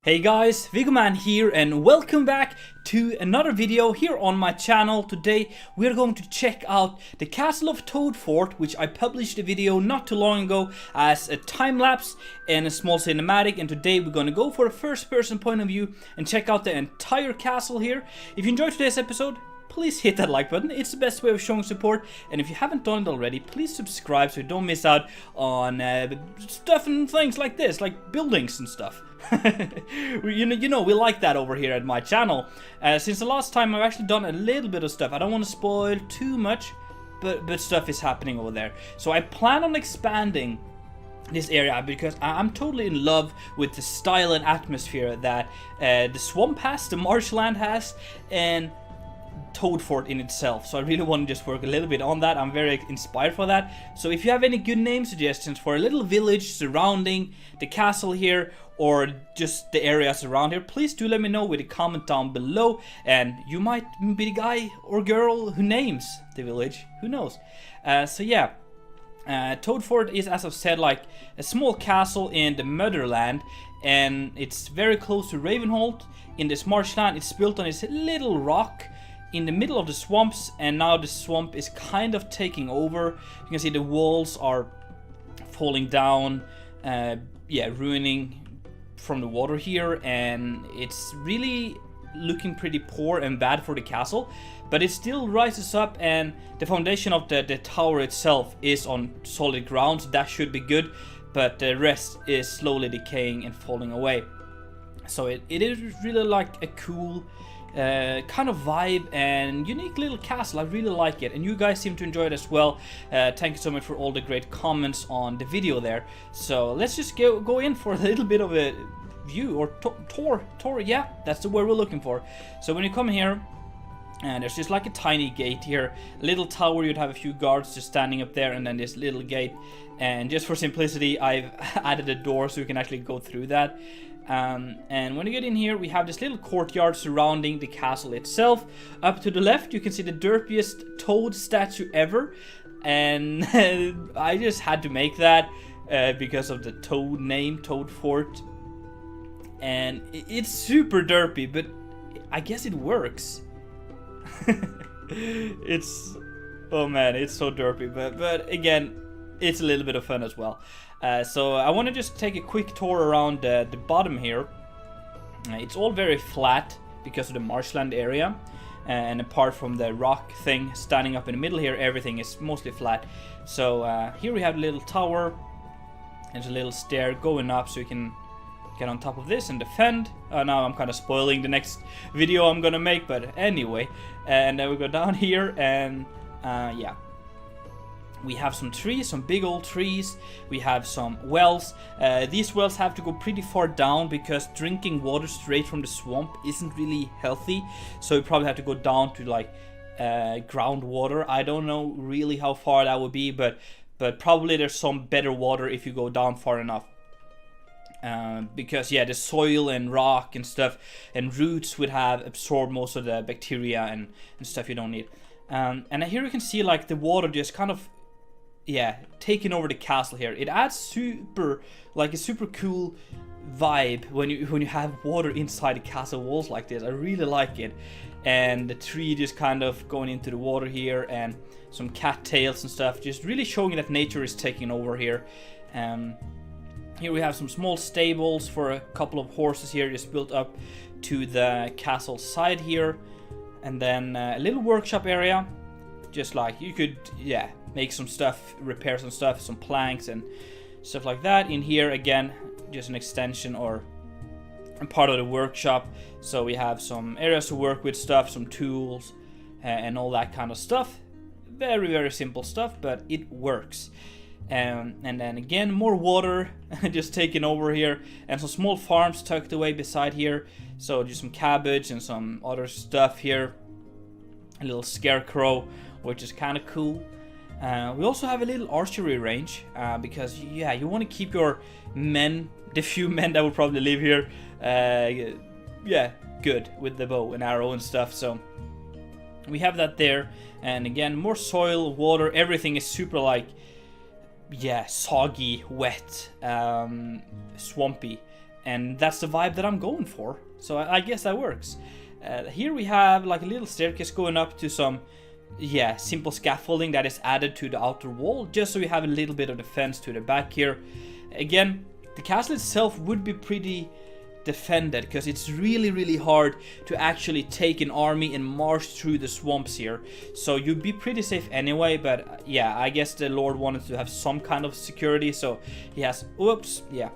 Hey guys, Viggoman here and welcome back to another video here on my channel. Today we're going to check out the Castle of Toadfort, which I published a video not too long ago as a time-lapse and a small cinematic, and today we're going to go for a first-person point of view and check out the entire castle here. If you enjoyed today's episode, please hit that like button. It's the best way of showing support, and if you haven't done it already, please subscribe so you don't miss out on stuff and things like this, like buildings and stuff. you know, we like that over here at my channel. Since the last time, I've actually done a little bit of stuff. I don't want to spoil too much, but stuff is happening over there. So I plan on expanding this area because I'm totally in love with the style and atmosphere that the swamp has, the marshland has, and Toadfort in itself. So I really want to just work a little bit on that. I'm very inspired for that. So if you have any good name suggestions for a little village surrounding the castle here, or just the areas around here, please do let me know with a comment down below, and you might be the guy or girl who names the village, who knows. So yeah, Toadfort is, as I've said, like a small castle in the Motherland, and it's very close to Ravenhold in this marshland. It's built on this little rock in the middle of the swamps, and now the swamp is kind of taking over. You can see the walls are falling down, yeah, ruining from the water here, and it's really looking pretty poor and bad for the castle, but it still rises up, and the foundation of the tower itself is on solid ground, so that should be good, but the rest is slowly decaying and falling away. So it is really like a cool kind of vibe and unique little castle. I really like it, and you guys seem to enjoy it as well. Thank you so much for all the great comments on the video there. So let's just go in for a little bit of a view, or tour, yeah, that's the word we're looking for. So when you come here, and there's just like a tiny gate here, a little tower, you'd have a few guards just standing up there, and then this little gate, and just for simplicity I've added a door so you can actually go through that. And when you get in here, we have this little courtyard surrounding the castle itself. Up to the left, you can see the derpiest toad statue ever, and I just had to make that because of the toad name, Toadfort. And it's super derpy, but I guess it works. It's, oh man, it's so derpy, but again, it's a little bit of fun as well. So I want to just take a quick tour around the bottom here. It's all very flat because of the marshland area, and apart from the rock thing standing up in the middle here, everything is mostly flat. So here we have a little tower. There's a little stair going up so you can get on top of this and defend. Now I'm kind of spoiling the next video I'm gonna make, but anyway. And then we go down here, and yeah, we have some trees, some big old trees. We have some wells. These wells have to go pretty far down because drinking water straight from the swamp isn't really healthy. So you probably have to go down to like groundwater. I don't know really how far that would be, but probably there's some better water if you go down far enough. Because yeah, the soil and rock and stuff and roots would have absorbed most of the bacteria and stuff you don't need. And here you can see like the water just kind of, yeah, taking over the castle here. It adds a super cool vibe when you have water inside the castle walls like this. I really like it. And the tree just kind of going into the water here, and some cattails and stuff, just really showing that nature is taking over here. Here we have some small stables for a couple of horses here, just built up to the castle side here. And then a little workshop area, just like you could, yeah, make some stuff, repair some stuff, some planks and stuff like that. In here again, just an extension or a part of the workshop. So we have some areas to work with stuff, some tools and all that kind of stuff. Very, very simple stuff, but it works. And then again, more water just taking over here, and some small farms tucked away beside here. So just some cabbage and some other stuff here. A little scarecrow, which is kind of cool. We also have a little archery range because, yeah, you want to keep your men, the few men that will probably live here, yeah, good with the bow and arrow and stuff. So we have that there, and again, more soil, water, everything is super like, yeah, soggy, wet, swampy. and that's the vibe that I'm going for. So I guess that works. Here we have like a little staircase going up to some, yeah, simple scaffolding that is added to the outer wall, just so we have a little bit of defense to the back here. Again, the castle itself would be pretty defended, because it's really hard to actually take an army and march through the swamps here, so you'd be pretty safe anyway. But yeah, I guess the Lord wanted to have some kind of security, so he has, oops, yeah,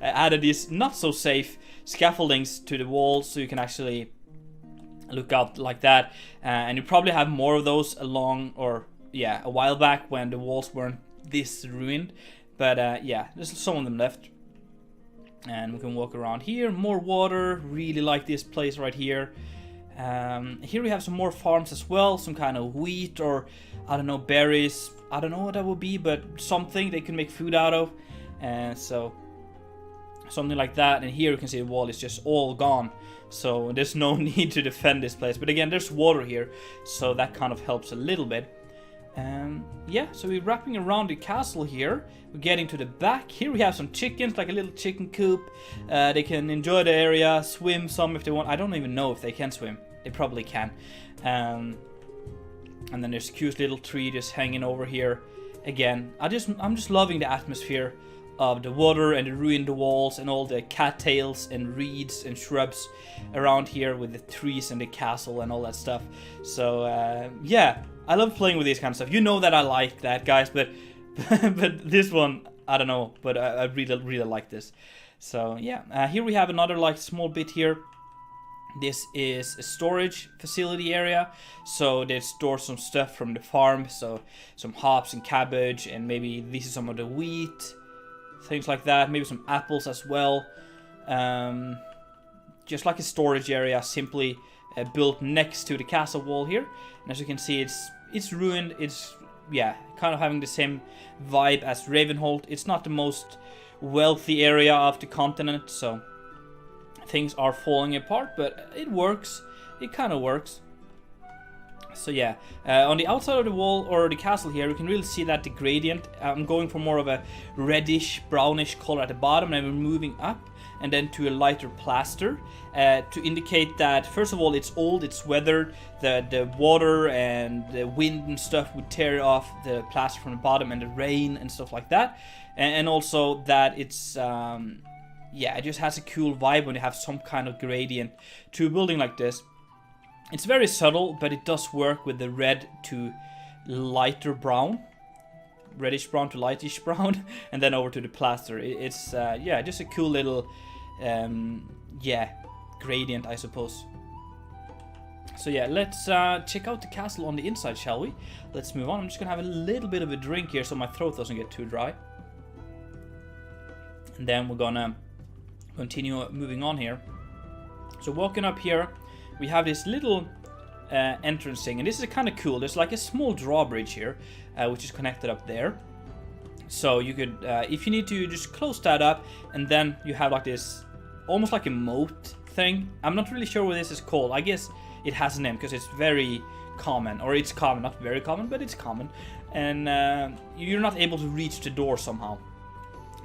added these not so safe scaffoldings to the walls, so you can actually look out like that. And you probably have more of those along, or yeah, a while back when the walls weren't this ruined. But yeah, there's some of them left. And we can walk around here. More water. Really like this place right here. Here we have some more farms as well. Some kind of wheat, or I don't know, berries. I don't know what that would be, but something they can make food out of. And so something like that. And here you can see the wall is just all gone, so there's no need to defend this place. But again, there's water here, so that kind of helps a little bit. Yeah, so we're wrapping around the castle here. We're getting to the back. Here we have some chickens, like a little chicken coop. They can enjoy the area, swim some if they want. I don't even know if they can swim. They probably can. And then there's a cute little tree just hanging over here. Again, I'm just loving the atmosphere of the water and the ruined walls and all the cattails and reeds and shrubs around here with the trees and the castle and all that stuff. So yeah, I love playing with these kind of stuff. You know that I like that, guys, but but this one, I don't know, but I really like this. So yeah, here we have another like small bit here. This is a storage facility area, so they store some stuff from the farm, so some hops and cabbage, and maybe this is some of the wheat, things like that, maybe some apples as well. Just like a storage area, simply built next to the castle wall here. And as you can see, it's ruined. It's, yeah, kind of having the same vibe as Ravenhold. It's not the most wealthy area of the continent, so things are falling apart, but it works. It kind of works. So yeah, on the outside of the wall or the castle here, you can really see that the gradient. I'm going for more of a reddish, brownish color at the bottom, and I'm moving up and then to a lighter plaster to indicate that, first of all, it's old, it's weathered, the water and the wind and stuff would tear off the plaster from the bottom, and the rain and stuff like that. And also that it's, yeah, it just has a cool vibe when you have some kind of gradient to a building like this. It's very subtle, but it does work with the red to lighter brown, reddish brown to lightish brown, and then over to the plaster. It's yeah, just a cool little yeah, gradient, I suppose. So yeah, let's check out the castle on the inside, shall we? Let's move on. I'm just gonna have a little bit of a drink here so my throat doesn't get too dry, and then we're gonna continue moving on here. So walking up here, we have this little entrance thing, and this is kind of cool. There's like a small drawbridge here, which is connected up there. So you could, if you need to, just close that up, and then you have like this, almost like a moat thing. I'm not really sure what this is called. I guess it has a name because it's very common, or it's common, not very common, but it's common. And you're not able to reach the door somehow.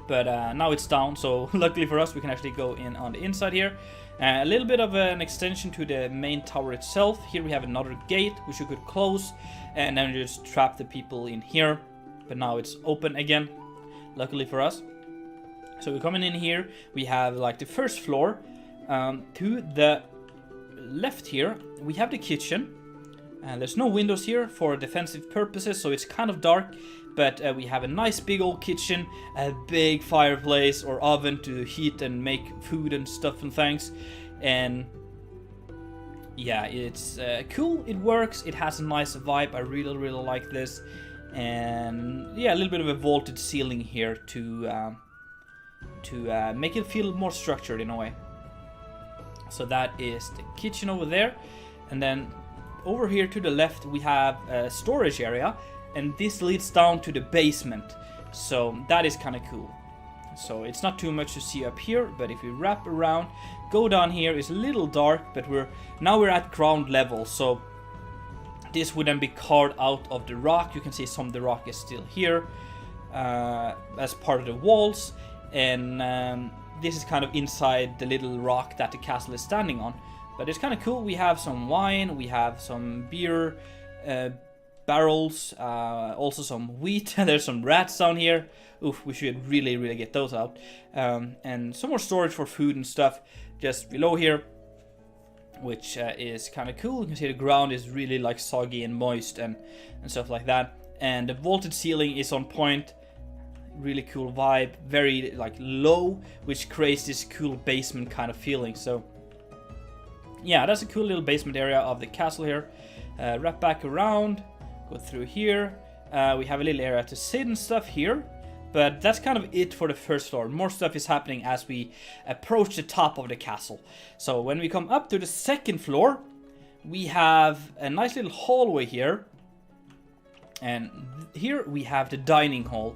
But now it's down, so luckily for us, we can actually go in on the inside here. A little bit of an extension to the main tower itself. Here we have another gate, which you could close, and then you just trap the people in here. But now it's open again, luckily for us. So we're coming in here. We have like the first floor. To the left here, we have the kitchen. There's no windows here for defensive purposes, so it's kind of dark. But we have a nice big old kitchen, a big fireplace or oven to heat and make food and stuff and things. And yeah, it's cool, it works, it has a nice vibe. I really like this. And yeah, a little bit of a vaulted ceiling here to make it feel more structured in a way. So that is the kitchen over there. And then over here to the left we have a storage area, and this leads down to the basement. So that is kind of cool. So it's not too much to see up here, but if we wrap around, go down here, it's a little dark, but we're at ground level. So this would then be carved out of the rock. You can see some of the rock is still here as part of the walls. And this is kind of inside the little rock that the castle is standing on. But it's kind of cool. We have some wine, we have some beer barrels, also some wheat. There's some rats down here. Oof, we should really get those out. And some more storage for food and stuff just below here, which is kind of cool. You can see the ground is really like soggy and moist and stuff like that. And the vaulted ceiling is on point. Really cool vibe, very like low, which creates this cool basement kind of feeling. So yeah, that's a cool little basement area of the castle here. Wrap back around, go through here. We have a little area to sit and stuff here. But that's kind of it for the first floor. More stuff is happening as we approach the top of the castle. So when we come up to the second floor, we have a nice little hallway here. And here we have the dining hall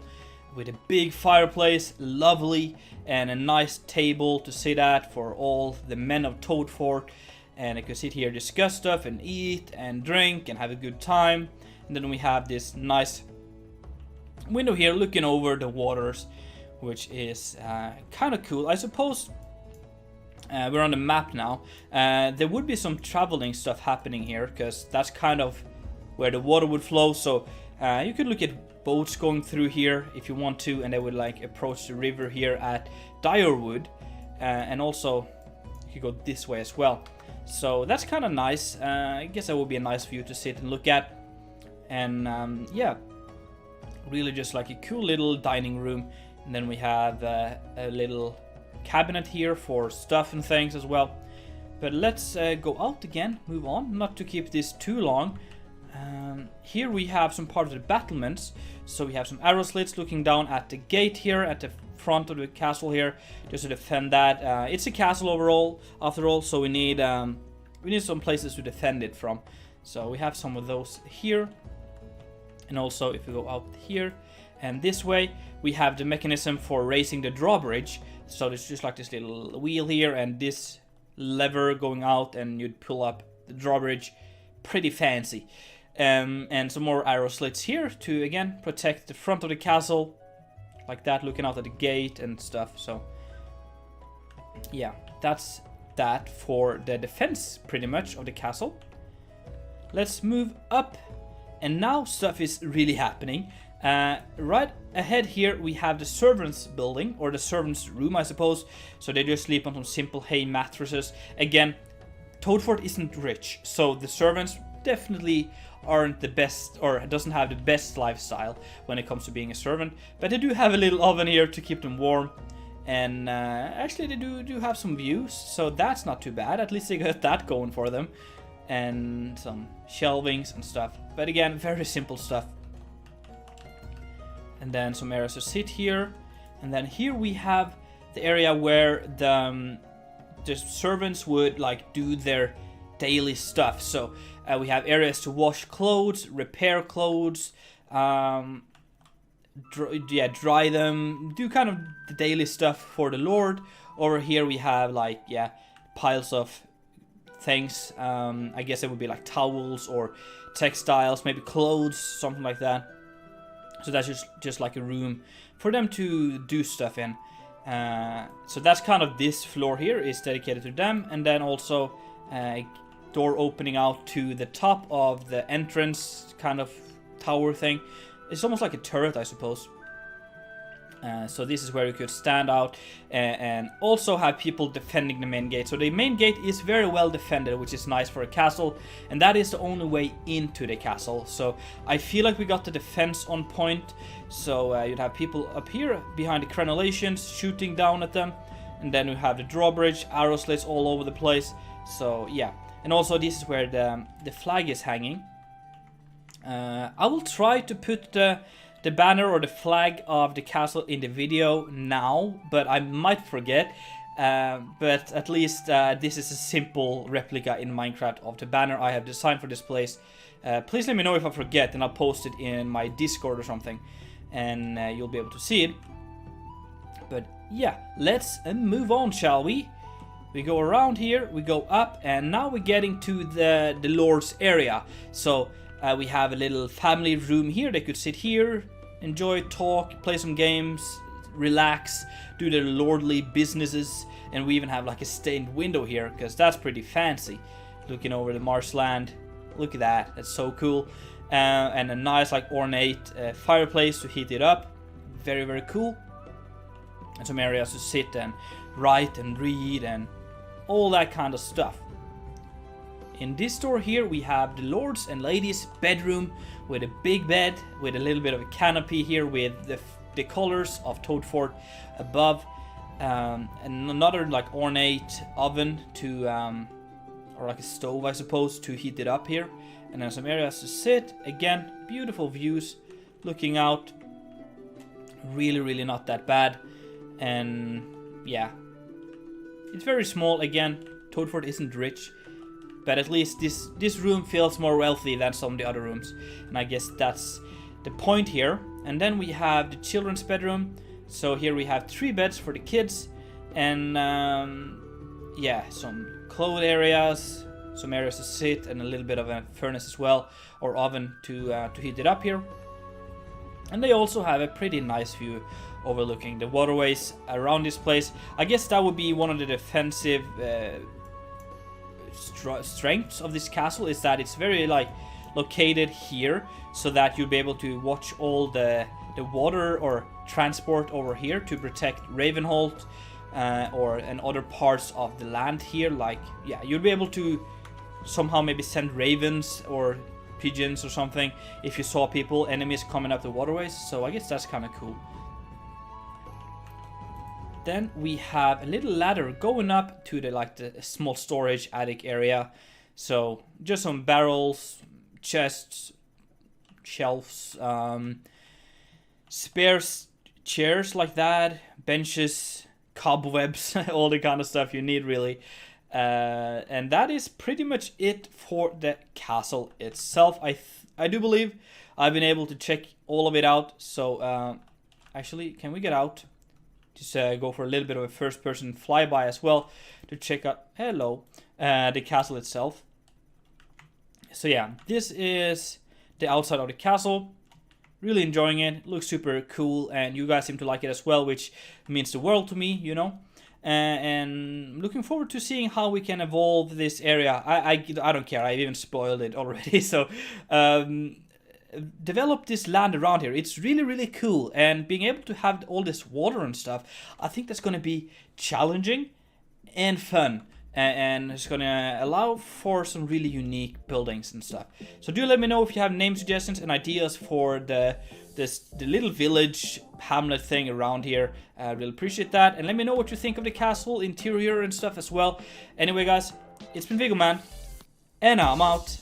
with a big fireplace, lovely, and a nice table to sit at for all the men of Toadfort. And I can sit here, discuss stuff, and eat, and drink, and have a good time. And then we have this nice window here looking over the waters, which is kind of cool. I suppose we're on the map now. There would be some traveling stuff happening here, because that's kind of where the water would flow. So you could look at boats going through here if you want to, and they would like approach the river here at Direwood, and also you could go this way as well. So that's kind of nice. I guess that would be a nice view to sit and look at. And yeah, really just like a cool little dining room. And then we have a little cabinet here for stuff and things as well. But let's go out again, move on, not to keep this too long. Here we have some part of the battlements. So we have some arrow slits looking down at the gate here at the front of the castle here, just to defend that. It's a castle overall, after all, so we need some places to defend it from. So we have some of those here. And also if we go out here and this way, we have the mechanism for raising the drawbridge. So there's just like this little wheel here and this lever going out, and you'd pull up the drawbridge. Pretty fancy. And some more arrow slits here to again protect the front of the castle, like that, looking out at the gate and stuff. So yeah, that's that for the defense pretty much of the castle. Let's move up. And now stuff is really happening. Right ahead here we have the servants building, or the servants room I suppose. So they just sleep on some simple hay mattresses. Again, Toadfort isn't rich, so the servants definitely aren't the best, or doesn't have the best lifestyle when it comes to being a servant. But they do have a little oven here to keep them warm. And actually they do have some views, so that's not too bad. At least they got that going for them. And some shelvings and stuff, but again, very simple stuff. And then some areas to sit here, and then here we have the area where the servants would like do their daily stuff. So we have areas to wash clothes, repair clothes, dry them, do kind of the daily stuff for the Lord. Over here we have like piles of things. I guess it would be like towels or textiles, maybe clothes, something like that. So that's just like a room for them to do stuff in. So that's kind of this floor here is dedicated to them, and then also a door opening out to the top of the entrance kind of tower thing. It's almost like a turret, I suppose. So this is where you could stand out and also have people defending the main gate. So the main gate is very well defended, which is nice for a castle, and that is the only way into the castle. So I feel like we got the defense on point. So you'd have people up here behind the crenellations shooting down at them, and then you have the drawbridge, arrow slits all over the place. So yeah, and also this is where the flag is hanging. I will try to put the banner or the flag of the castle in the video now, but I might forget. But at least this is a simple replica in Minecraft of the banner I have designed for this place. Please let me know if I forget, and I'll post it in my Discord or something, and you'll be able to see it. But yeah, let's move on, shall we? We go around here, we go up, and now we're getting to the Lord's area. So we have a little family room here. They could sit here, enjoy, talk, play some games, relax, do their lordly businesses, and we even have like a stained window here, because that's pretty fancy. Looking over the marshland, look at that, that's so cool. And a nice like ornate fireplace to heat it up, very very cool. And some areas to sit and write and read and all that kind of stuff. In this store here we have the lords and ladies bedroom with a big bed with a little bit of a canopy here with the colors of Toadfort above, and another like ornate oven to or like a stove I suppose to heat it up here, and then some areas to sit. Again, beautiful views looking out, really not that bad. And yeah, it's very small. Again, Toadfort isn't rich, but at least this room feels more wealthy than some of the other rooms, and I guess that's the point here. And then we have the children's bedroom. So here we have 3 beds for the kids, and yeah, some clothes areas, some areas to sit, and a little bit of a furnace as well, or oven to heat it up here. And they also have a pretty nice view overlooking the waterways around this place. I guess that would be one of the defensive strengths of this castle, is that it's very like located here, so that you'll be able to watch all the water or transport over here to protect Ravenholt and other parts of the land here. Like, yeah, you'll be able to somehow maybe send ravens or pigeons or something if you saw enemies coming up the waterways. So I guess that's kind of cool. Then we have a little ladder going up to the small storage attic area. So just some barrels, chests, shelves, spare chairs like that, benches, cobwebs, all the kind of stuff you need really. And that is pretty much it for the castle itself. I do believe I've been able to check all of it out. So actually, can we get out? Just go for a little bit of a first-person flyby as well to check out, the castle itself. So yeah, this is the outside of the castle. Really enjoying it. It looks super cool, and you guys seem to like it as well, which means the world to me, you know. And looking forward to seeing how we can evolve this area. I don't care. I've even spoiled it already. So develop this land around here. It's really cool, and being able to have all this water and stuff, I think that's going to be challenging and fun, and it's going to allow for some really unique buildings and stuff. So do let me know if you have name suggestions and ideas for the little village hamlet thing around here. I really appreciate that, and let me know what you think of the castle interior and stuff as well. Anyway guys, it's been Viggoman, and I'm out.